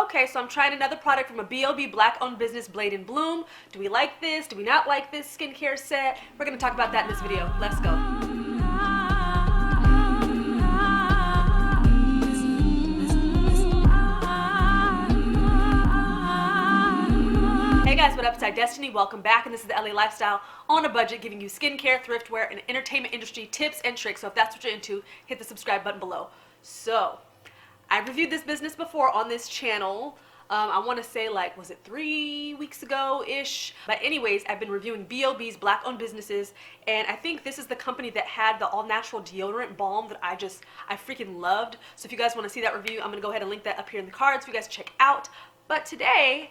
Okay, so I'm trying another product from a B.O.B. Black-owned business, Blade and Bloom. Do we like this? Do we not like this skincare set? We're gonna talk about that in this video. Let's go. Hey guys, what up? It's Destiny. Welcome back, and this is the LA Lifestyle on a budget, giving you skincare, thriftwear, and entertainment industry tips and tricks. So if that's what you're into, hit the subscribe button below. So, I've reviewed this business before on this channel. I want to say, like, was it 3 weeks ago-ish? But anyways, I've been reviewing B.O.B.'s Black-owned businesses, and I think this is the company that had the all-natural deodorant balm that I freaking loved. So if you guys want to see that review, I'm going to go ahead and link that up here in the cards for you guys to check out. But today,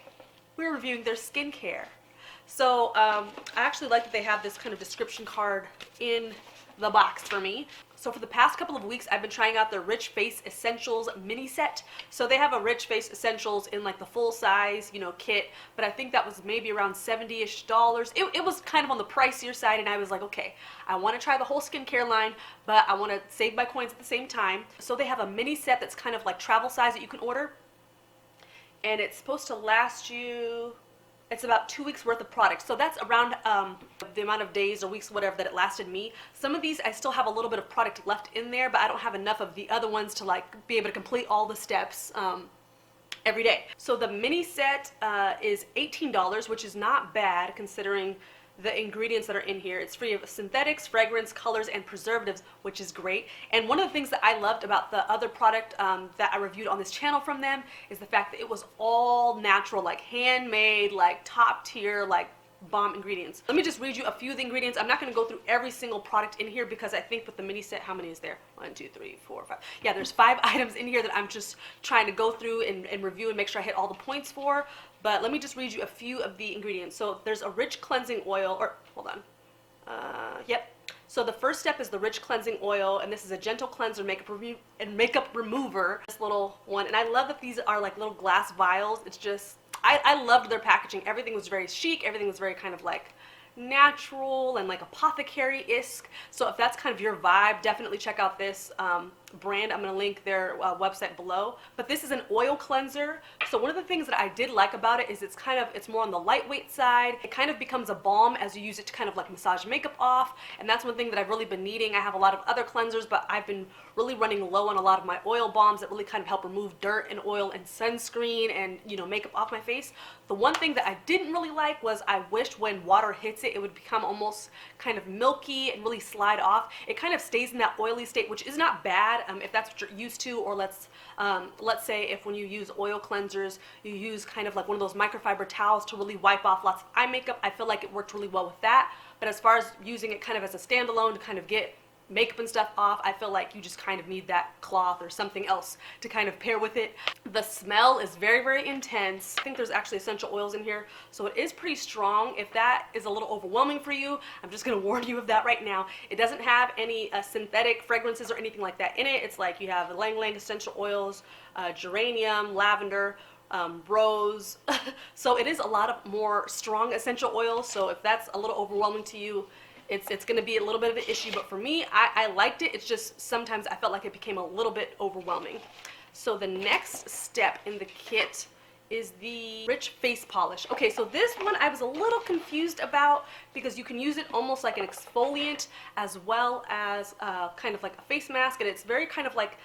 we're reviewing their skincare. So I actually like that they have this kind of description card in the box for me. So for the past couple of weeks, I've been trying out their Rich Face Essentials mini set. So they have a Rich Face Essentials in like the full size, you know, kit, but I think that was maybe around $70-ish. It was kind of on the pricier side, and I was like, okay, I want to try the whole skincare line, but I want to save my coins at the same time. So they have a mini set that's kind of like travel size that you can order, and it's supposed to last you, it's about 2 weeks worth of product. So that's around the amount of days or weeks, whatever, that it lasted me. Some of these I still have a little bit of product left in there, but I don't have enough of the other ones to like be able to complete all the steps every day. So the mini set is $18, which is not bad considering the ingredients that are in here. It's free of synthetics, fragrance, colors, and preservatives, which is great. And one of the things that I loved about the other product that I reviewed on this channel from them is the fact that it was all natural, like handmade, like top tier, like bomb ingredients. Let me just read you a few of the ingredients. I'm not going to go through every single product in here because I think with the mini set, how many is there? 1, 2, 3, 4, 5. Yeah, there's 5 items in here that I'm just trying to go through and review and make sure I hit all the points for. But let me just read you a few of the ingredients. So there's a rich cleansing oil, or hold on. Yep. So the first step is the rich cleansing oil, and this is a gentle cleanser, makeup remover. This little one, and I love that these are like little glass vials. It's just, I loved their packaging. Everything was very chic. Everything was very kind of like natural and like apothecary-esque. So if that's kind of your vibe, definitely check out this brand. I'm going to link their website below. But this is an oil cleanser. So one of the things that I did like about it is it's more on the lightweight side. It kind of becomes a balm as you use it to kind of like massage makeup off. And that's one thing that I've really been needing. I have a lot of other cleansers, but I've been really running low on a lot of my oil balms that really kind of help remove dirt and oil and sunscreen and, you know, makeup off my face. The one thing that I didn't really like was I wished when water hits it, it would become almost kind of milky and really slide off. It kind of stays in that oily state, which is not bad if that's what you're used to. Or let's say if when you use oil cleansers, you use kind of like one of those microfiber towels to really wipe off lots of eye makeup. I feel like it worked really well with that. But as far as using it kind of as a standalone to kind of get makeup and stuff off, I feel like you just kind of need that cloth or something else to kind of pair with it. The smell is very, very intense. I think there's actually essential oils in here, so it is pretty strong. If that is a little overwhelming for you, I'm just going to warn you of that right now. It doesn't have any synthetic fragrances or anything like that in it. It's like you have Lang Lang essential oils, geranium, lavender, rose. So it is a lot of more strong essential oils, so if that's a little overwhelming to you, it's going to be a little bit of an issue. But for me, I liked it. It's just sometimes I felt like it became a little bit overwhelming. So the next step in the kit is the Rich Face Polish. Okay, so this one I was a little confused about because you can use it almost like an exfoliant as well as kind of like a face mask, and it's very kind of like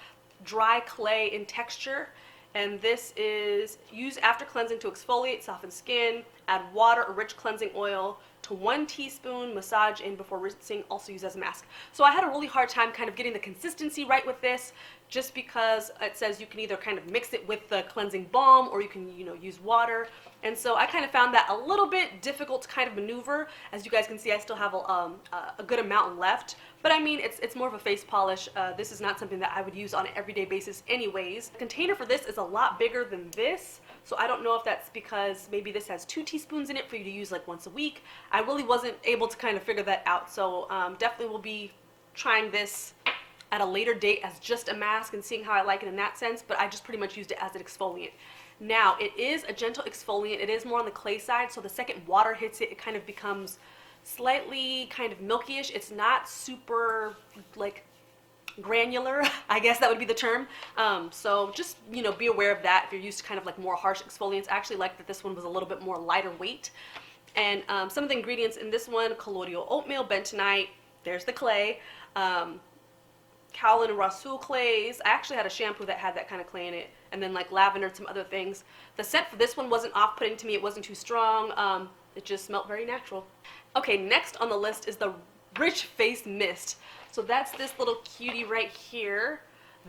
dry clay in texture. And this is use after cleansing to exfoliate, soften skin, add water or rich cleansing oil to 1 teaspoon, massage in before rinsing, also use as a mask. So I had a really hard time kind of getting the consistency right with this, just because it says you can either kind of mix it with the cleansing balm or you can, you know, use water. And so I kind of found that a little bit difficult to kind of maneuver. As you guys can see, I still have a good amount left. But I mean, it's more of a face polish. This is not something that I would use on an everyday basis anyways. The container for this is a lot bigger than this. So I don't know if that's because maybe this has 2 teaspoons in it for you to use like once a week. I really wasn't able to kind of figure that out. So definitely will be trying this at a later date as just a mask and seeing how I like it in that sense. But I just pretty much used it as an exfoliant. Now, it is a gentle exfoliant. It is more on the clay side. So the second water hits it, it kind of becomes slightly kind of milky-ish. It's not super like granular, I guess that would be the term. So just, be aware of that if you're used to kind of like more harsh exfoliants. I actually like that this one was a little bit more lighter weight. And some of the ingredients in this one: colloidal oatmeal, bentonite, there's the clay, kaolin and rasul clays. I actually had a shampoo that had that kind of clay in it, and then like lavender and some other things. The scent for this one wasn't off-putting to me. It wasn't too strong. It just smelled very natural. Okay, next on the list is the Rich Face Mist. So that's this little cutie right here.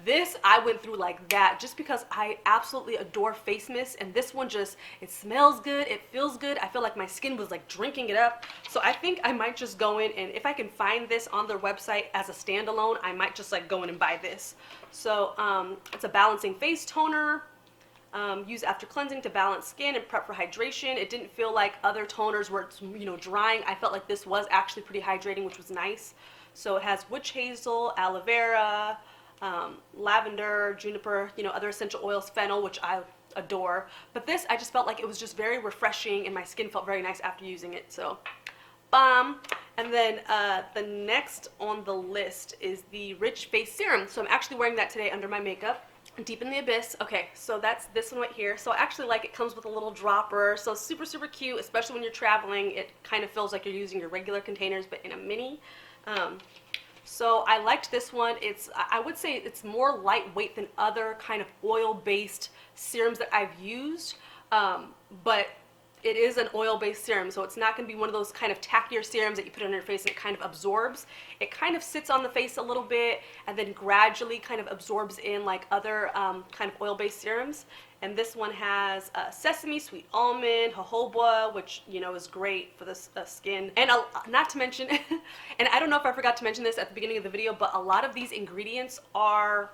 This I went through like that just because I absolutely adore face mist, and this one just, it smells good, it feels good. I feel like my skin was like drinking it up. So I think I might just go in, and if I can find this on their website as a standalone, I might just like go in and buy this. So it's a balancing face toner. Use after cleansing to balance skin and prep for hydration. It didn't feel like other toners where it's, drying. I felt like this was actually pretty hydrating, which was nice. So it has witch hazel, aloe vera, lavender, juniper, other essential oils, fennel, which I adore. But this, I just felt like it was just very refreshing, and my skin felt very nice after using it. So, Balm. And then the next on the list is the Rich Face Serum. So I'm actually wearing that today under my makeup. Deep in the Abyss. Okay, so that's this one right here. So I actually like it. Comes with a little dropper, so super, super cute, especially when you're traveling. It kind of feels like you're using your regular containers, but in a mini. So I liked this one. I would say it's more lightweight than other kind of oil-based serums that I've used, but it is an oil-based serum, so it's not going to be one of those kind of tackier serums that you put on your face and it kind of absorbs. It kind of sits on the face a little bit and then gradually kind of absorbs in like other kind of oil-based serums. And this one has sesame, sweet almond, jojoba, which, is great for the skin. And not to mention, and I don't know if I forgot to mention this at the beginning of the video, but a lot of these ingredients are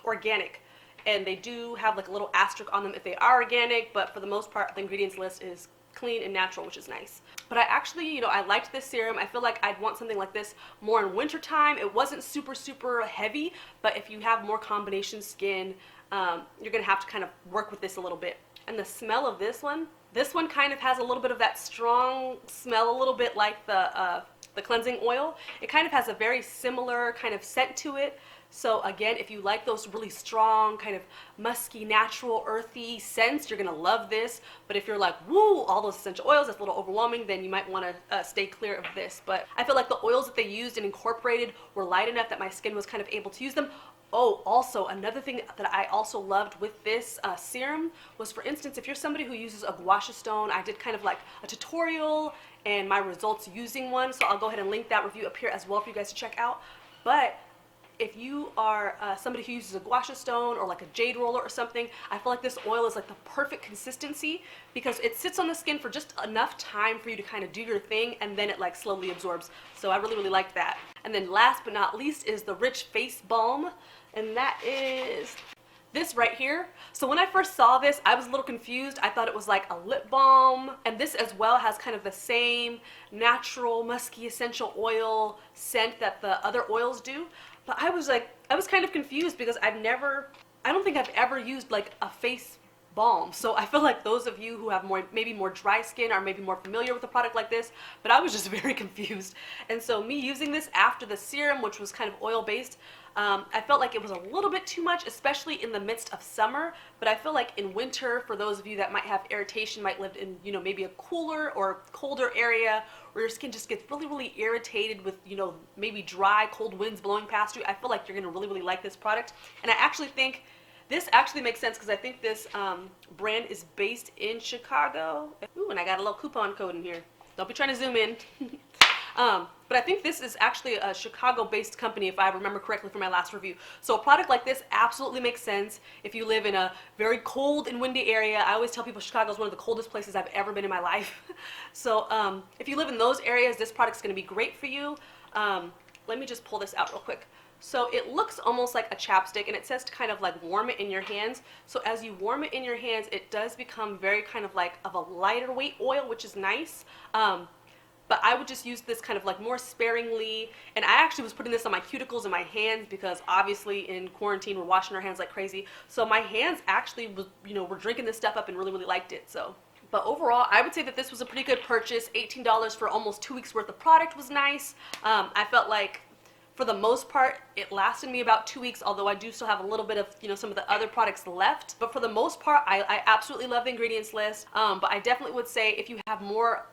organic. And they do have like a little asterisk on them if they are organic, but for the most part, the ingredients list is clean and natural, which is nice. But I actually, I liked this serum. I feel like I'd want something like this more in winter time. It wasn't super, super heavy, but if you have more combination skin, you're gonna have to kind of work with this a little bit. And the smell of this one kind of has a little bit of that strong smell, a little bit like the cleansing oil. It kind of has a very similar kind of scent to it. So again, if you like those really strong, kind of musky, natural, earthy scents, you're gonna love this. But if you're like, woo, all those essential oils, that's a little overwhelming, then you might wanna stay clear of this. But I feel like the oils that they used and incorporated were light enough that my skin was kind of able to use them. Oh, also, another thing that I also loved with this serum was, for instance, if you're somebody who uses a gua sha stone, I did kind of like a tutorial and my results using one, so I'll go ahead and link that review up here as well for you guys to check out. But if you are somebody who uses a gua sha stone or like a jade roller or something, I feel like this oil is like the perfect consistency because it sits on the skin for just enough time for you to kind of do your thing, and then it like slowly absorbs. So I really, really liked that. And then last but not least is the Rich Face Balm, and that is this right here. So when I first saw this, I was a little confused. I thought it was like a lip balm, and this as well has kind of the same natural musky essential oil scent that the other oils do. But I was kind of confused because I don't think I've ever used like a face balm. So I feel like those of you who have maybe more dry skin are maybe more familiar with a product like this, but I was just very confused. And so me using this after the serum, which was kind of oil based, I felt like it was a little bit too much, especially in the midst of summer. But I feel like in winter, for those of you that might have irritation, might live in, maybe a cooler or colder area where your skin just gets really, really irritated with, maybe dry, cold winds blowing past you, I feel like you're gonna really, really like this product. And I actually think this actually makes sense because I think this brand is based in Chicago. Ooh, and I got a little coupon code in here. Don't be trying to zoom in. But I think this is actually a Chicago-based company, if I remember correctly from my last review. So a product like this absolutely makes sense if you live in a very cold and windy area. I always tell people Chicago is one of the coldest places I've ever been in my life. So if you live in those areas, this product's going to be great for you. Let me just pull this out real quick. So it looks almost like a chapstick, and it says to kind of like warm it in your hands. So as you warm it in your hands, it does become very kind of like of a lighter weight oil, which is nice. But I would just use this kind of like more sparingly. And I actually was putting this on my cuticles and my hands because obviously in quarantine we're washing our hands like crazy. So my hands actually was, were drinking this stuff up and really, really liked it. So, but overall, I would say that this was a pretty good purchase. $18 for almost 2 weeks worth of product was nice. I felt like For the most part, it lasted me about 2 weeks, although I do still have a little bit of, you know, some of the other products left. But for the most part, I absolutely love the ingredients list. But I definitely would say if you have more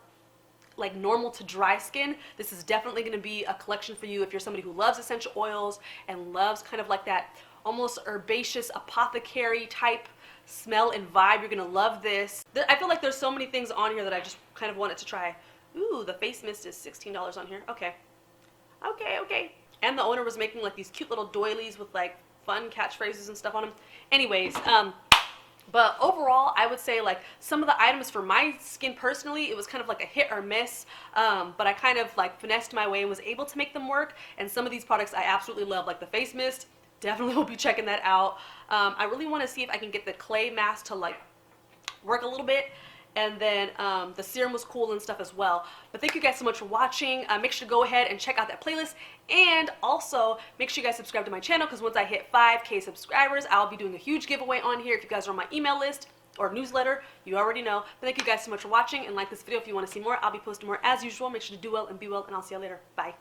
like normal to dry skin, this is definitely going to be a collection for you. If you're somebody who loves essential oils and loves kind of like that almost herbaceous apothecary type smell and vibe, you're going to love this. I feel like there's so many things on here that I just kind of wanted to try. Ooh, the face mist is $16 on here. Okay. And the owner was making like these cute little doilies with like fun catchphrases and stuff on them. Anyways, but overall, I would say like some of the items for my skin personally, it was kind of like a hit or miss. But I kind of like finessed my way and was able to make them work. And some of these products I absolutely love, like the face mist. Definitely will be checking that out. I really want to see if I can get the clay mask to like work a little bit. And then the serum was cool and stuff as well. But thank you guys so much for watching. Make sure to go ahead and check out that playlist. And also, make sure you guys subscribe to my channel, because once I hit 5K subscribers, I'll be doing a huge giveaway on here. If you guys are on my email list or newsletter, you already know. But thank you guys so much for watching, and like this video if you want to see more. I'll be posting more as usual. Make sure to do well and be well, and I'll see you later. Bye.